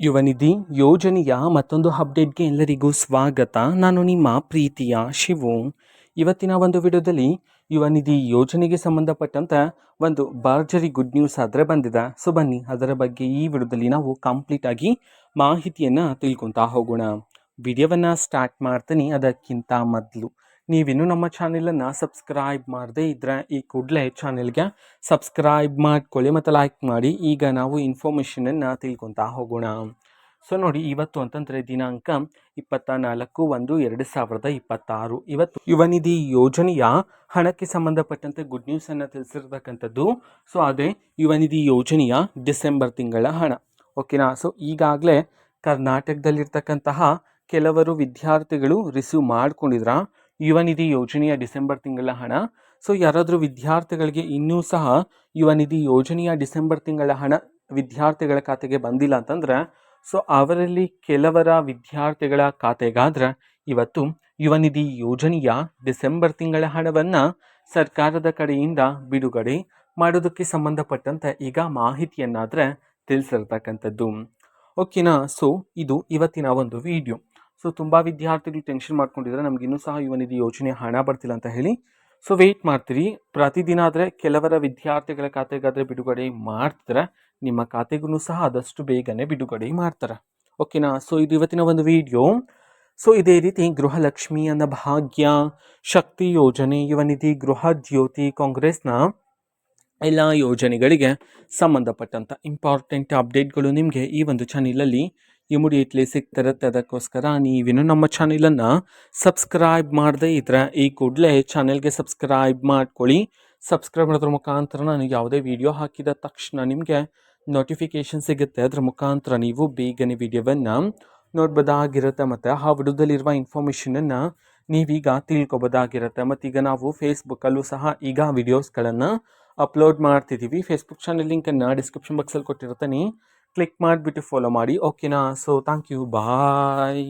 ಯುವನಿಧಿ ಯೋಜನೆಯ ಮತ್ತೊಂದು ಅಪ್ಡೇಟ್ಗೆ ಎಲ್ಲರಿಗೂ ಸ್ವಾಗತ. ನಾನು ನಿಮ್ಮ ಪ್ರೀತಿಯ ಶಿವು. ಇವತ್ತಿನ ಒಂದು ವಿಡಿಯೋದಲ್ಲಿ ಯುವನಿಧಿ ಯೋಜನೆಗೆ ಸಂಬಂಧಪಟ್ಟಂತೆ ಒಂದು ಭರ್ಜರಿ ಗುಡ್ ನ್ಯೂಸ್ ಆದರೆ ಬಂದಿದೆ. ಸೊ ಬನ್ನಿ ಅದರ ಬಗ್ಗೆ ಈ ವಿಡಿಯೋದಲ್ಲಿ ನಾವು ಕಂಪ್ಲೀಟ್ ಆಗಿ ಮಾಹಿತಿಯನ್ನು ತಿಳ್ಕೊತಾ ಹೋಗೋಣ. ವಿಡಿಯೋವನ್ನು ಸ್ಟಾರ್ಟ್ ಮಾಡ್ತೀನಿ. ಅದಕ್ಕಿಂತ ಮೊದಲು ನೀವಿನ್ನೂ ನಮ್ಮ ಚಾನೆಲನ್ನು ಸಬ್ಸ್ಕ್ರೈಬ್ ಮಾಡದೇ ಇದ್ದರೆ ಈ ಕೂಡಲೇ ಚಾನೆಲ್ಗೆ ಸಬ್ಸ್ಕ್ರೈಬ್ ಮಾಡ್ಕೊಳ್ಳಿ ಮತ್ತು ಲೈಕ್ ಮಾಡಿ. ಈಗ ನಾವು ಇನ್ಫಾರ್ಮೇಷನನ್ನು ತಿಳ್ಕೊತಾ ಹೋಗೋಣ. ಸೊ ನೋಡಿ, ಇವತ್ತು ಅಂತಂದರೆ ದಿನಾಂಕ 24/1/2026 ಇವತ್ತು ಯುವನಿಧಿ ಯೋಜನೆಯ ಹಣಕ್ಕೆ ಸಂಬಂಧಪಟ್ಟಂತೆ ಗುಡ್ ನ್ಯೂಸನ್ನು ತಿಳಿಸಿರ್ತಕ್ಕಂಥದ್ದು. ಸೊ ಅದೇ ಯುವನಿಧಿ ಯೋಜನೆಯ ಡಿಸೆಂಬರ್ ತಿಂಗಳ ಹಣ. ಓಕೆನಾ. ಸೊ ಈಗಾಗಲೇ ಕರ್ನಾಟಕದಲ್ಲಿರ್ತಕ್ಕಂತಹ ಕೆಲವರು ವಿದ್ಯಾರ್ಥಿಗಳು ರಿಸೀವ್ ಮಾಡ್ಕೊಂಡಿದ್ರ ಯುವನಿಧಿ ಯೋಜನೆಯ ಡಿಸೆಂಬರ್ ತಿಂಗಳ ಹಣ. ಸೊ ಯಾರಾದರೂ ವಿದ್ಯಾರ್ಥಿಗಳಿಗೆ ಇನ್ನೂ ಸಹ ಯುವನಿಧಿ ಯೋಜನೆಯ ಡಿಸೆಂಬರ್ ತಿಂಗಳ ಹಣ ವಿದ್ಯಾರ್ಥಿಗಳ ಖಾತೆಗೆ ಬಂದಿಲ್ಲ ಅಂತಂದರೆ, ಸೊ ಅವರಲ್ಲಿ ಕೆಲವರ ವಿದ್ಯಾರ್ಥಿಗಳ ಖಾತೆಗಾದ್ರೆ ಇವತ್ತು ಯುವನಿಧಿ ಯೋಜನೆಯ ಡಿಸೆಂಬರ್ ತಿಂಗಳ ಹಣವನ್ನು ಸರ್ಕಾರದ ಕಡೆಯಿಂದ ಬಿಡುಗಡೆ ಮಾಡೋದಕ್ಕೆ ಸಂಬಂಧಪಟ್ಟಂತೆ ಈಗ ಮಾಹಿತಿಯನ್ನಾದರೆ ತಿಳಿಸಿರ್ತಕ್ಕಂಥದ್ದು. ಓಕೆನಾ. ಸೊ ಇದು ಇವತ್ತಿನ ಒಂದು ವಿಡಿಯೋ. ಸೊ ತುಂಬ ವಿದ್ಯಾರ್ಥಿಗಳು ಟೆನ್ಷನ್ ಮಾಡ್ಕೊಂಡಿದ್ದಾರೆ, ನಮ್ಗೆ ಇನ್ನೂ ಸಹ ಯುವನಿಧಿ ಯೋಜನೆ ಹಣ ಬರ್ತಿಲ್ಲ ಅಂತ ಹೇಳಿ. ಸೊ ವೆಯ್ಟ್ ಮಾಡ್ತೀರಿ. ಪ್ರತಿದಿನ ಆದರೆ ಕೆಲವರ ವಿದ್ಯಾರ್ಥಿಗಳ ಖಾತೆಗಾದರೆ ಬಿಡುಗಡೆ ಮಾಡ್ತಾರೆ, ನಿಮ್ಮ ಖಾತೆಗೂ ಸಹ ಆದಷ್ಟು ಬೇಗನೆ ಬಿಡುಗಡೆ ಮಾಡ್ತಾರೆ. ಓಕೆನಾ. ಸೊ ಇದು ಇವತ್ತಿನ ಒಂದು ವಿಡಿಯೋ. ಸೊ ಇದೇ ರೀತಿ ಗೃಹಲಕ್ಷ್ಮಿ, ಅನ್ನಭಾಗ್ಯ, ಶಕ್ತಿ ಯೋಜನೆ, ಯುವನಿಧಿ, ಗೃಹ ಜ್ಯೋತಿ, ಕಾಂಗ್ರೆಸ್ನ ಎಲ್ಲ ಯೋಜನೆಗಳಿಗೆ ಸಂಬಂಧಪಟ್ಟಂಥ ಇಂಪಾರ್ಟೆಂಟ್ ಅಪ್ಡೇಟ್ಗಳು ನಿಮಗೆ ಈ ಒಂದು ಚಾನಲಲ್ಲಿ ಇಮಿಡಿಯೇಟ್ಲಿ ಸಿಗ್ತಿರುತ್ತೆ. ಅದಕ್ಕೋಸ್ಕರ ನೀವಿನ್ನು ನಮ್ಮ ಚಾನಲನ್ನು ಸಬ್ಸ್ಕ್ರೈಬ್ ಮಾಡದೇ ಇದ್ದರೆ ಈ ಕೂಡಲೇ ಚಾನೆಲ್ಗೆ ಸಬ್ಸ್ಕ್ರೈಬ್ ಮಾಡ್ಕೊಳ್ಳಿ. ಸಬ್ಸ್ಕ್ರೈಬ್ ಮಾಡೋದ್ರ ಮುಖಾಂತರ ನಾನು ಯಾವುದೇ ವಿಡಿಯೋ ಹಾಕಿದ ತಕ್ಷಣ ನಿಮಗೆ ನೋಟಿಫಿಕೇಷನ್ ಸಿಗುತ್ತೆ. ಅದರ ಮುಖಾಂತರ ನೀವು ಬೇಗನೆ ವಿಡಿಯೋವನ್ನು ನೋಡ್ಬೋದಾಗಿರುತ್ತೆ ಮತ್ತು ಆ ವಿಡಿಯೋದಲ್ಲಿರುವ ಇನ್ಫಾರ್ಮೇಷನನ್ನು ನೀವೀಗ ತಿಳ್ಕೊಬೋದಾಗಿರುತ್ತೆ. ಮತ್ತೀಗ ನಾವು ಫೇಸ್ಬುಕ್ಕಲ್ಲೂ ಸಹ ಈಗ ವಿಡಿಯೋಸ್ಗಳನ್ನು ಅಪ್ಲೋಡ್ ಮಾಡ್ತಿದ್ದೀವಿ. ಫೇಸ್ಬುಕ್ ಚಾನಲ್ ಲಿಂಕನ್ನು ಡಿಸ್ಕ್ರಿಪ್ಷನ್ ಬಾಕ್ಸಲ್ಲಿ ಕೊಟ್ಟಿರ್ತೀನಿ, ಕ್ಲಿಕ್ ಮಾಡಿಬಿಟ್ಟು ಫಾಲೋ ಮಾಡಿ. ಓಕೆನಾ. So thank you, bye.